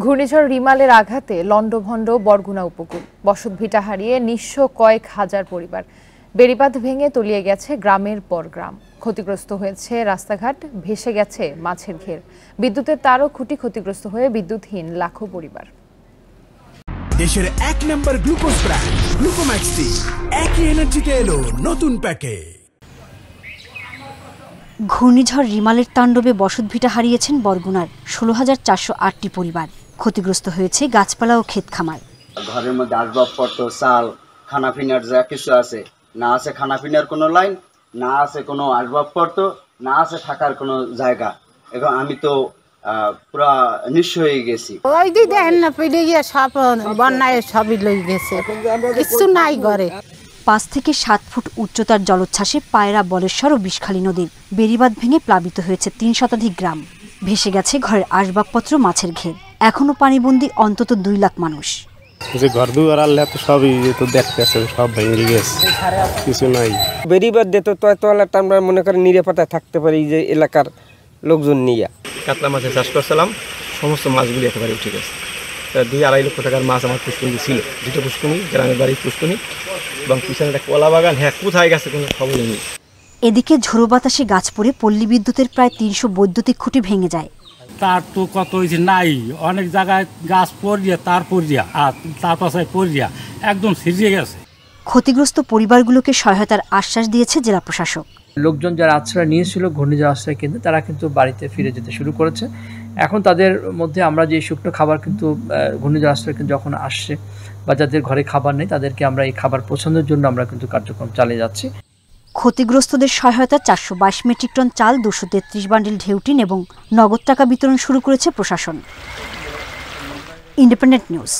ঘূর্ণিঝড় রিমালের আঘাতে লন্ডভন্ড বরগুনা উপকূল, বসতভিটা হারিয়ে নিঃস্ব কয়েক হাজার পরিবার। বেড়িবাঁধ ভেঙে তলিয়ে গেছে গ্রামের পর গ্রাম, ক্ষতিগ্রস্ত হয়েছে রাস্তাঘাট, ভেসে গেছে মাছের ঘের, বিদ্যুতের তারও খুঁটি ক্ষতিগ্রস্ত হয়ে বিদ্যুৎহীন লাখো পরিবার। দেশের এক নম্বর গ্লুকোজ ব্র্যান্ড গ্লুকোম্যাক্স টি একই এনার্জিতে এলো নতুন প্যাকে। ঘূর্ণিঝড় রিমালের তাণ্ডবে বসতভিটা হারিয়েছেন বরগুনার 16,408টি পরিবার। ক্ষতিগ্রস্ত হয়েছে গাছপালা ও ক্ষেত খামার। ঘরের মধ্যে আসবাবপত্র, চাল, খানাপিনার যা কিছু আছে, না আছে খানাপিনার কোনো লাইন, না আছে কোনো আসবাবপত্র, না আছে থাকার কোনো জায়গা। এখন আমি তো পুরা নিঃস্ব হয়ে গেছি। ওই দিকে দেখেন না, পেলে গিয়ে সব বন্যায় সবই লই গেছে, কিছু নাই ঘরে। 5 থেকে 7 ফুট উচ্চতার জলোচ্ছ্বাসে পায়রা, বলেশ্বর ও বিষখালী নদীর বেড়িবাঁধ ভেঙে প্লাবিত হয়েছে 3 শতাধিক গ্রাম। ভেসে গেছে ঘরের আসবাবপত্র, মাছের ঘের। এখনো পানিবন্দী অন্তত 2 লাখ মানুষ। যে ঘর দুয়ার আল্লাহ তো সবই তো দেখতেছে, সব ভেঙে গেছে, কিছু নাই। বেড়িবাঁধ দিত তো আমরা মনে করেন নিরাপত্তায় থাকতে পারি, যে এলাকার লোকজন নিয়ে। কাতলা মাছের চাষ করছিলাম, সমস্ত মাছগুলি একেবারে উঠে গেছে। 2-2.5 লক্ষ টাকার মাছ আমার পুষ্কুনি ছিল, 2টা পুষ্কুনি, গ্রামের বাড়ির পুষ্কুনি এবং পিছনে একটা কলা বাগান। হ্যাঁ, কোথায় গেছে কোনো খবর নেই। এদিকে ঝোড়ো বাতাসে গাছ পড়ে পল্লী বিদ্যুতের প্রায় 300 বৈদ্যুতিক খুঁটি ভেঙে যায়। তার তো কত হয়েছে নাই, অনেক জায়গায় গাছ পড়িয়া তার পড়িয়া আর তার পাশে পড়িয়া একদম ছিঁড়ে গেছে। ক্ষতিগ্রস্ত পরিবারগুলোকে সহায়তার আশ্বাস দিয়েছে জেলা প্রশাসক। লোকজন যারা আশ্রয় নিয়েছিল ঘূর্ণিঝড় আশ্রয় কেন্দ্রে, তারা কিন্তু বাড়িতে ফিরে যেতে শুরু করেছে। এখন তাদের মধ্যে আমরা যে শুকনো খাবার কিন্তু ঘূর্ণিঝড় আশ্রয় কেন্দ্র যখন আসছে বা যাদের ঘরে খাবার নেই, তাদেরকে আমরা এই খাবার পৌঁছানোর জন্য আমরা কিন্তু কার্যক্রম চালিয়ে যাচ্ছি। ক্ষতিগ্রস্তদের সহায়তা 422 মেট্রিক টন চাল, 233 বান্ডিল ঢেউটিন এবং নগদ টাকা বিতরণ শুরু করেছে প্রশাসন। Independent news.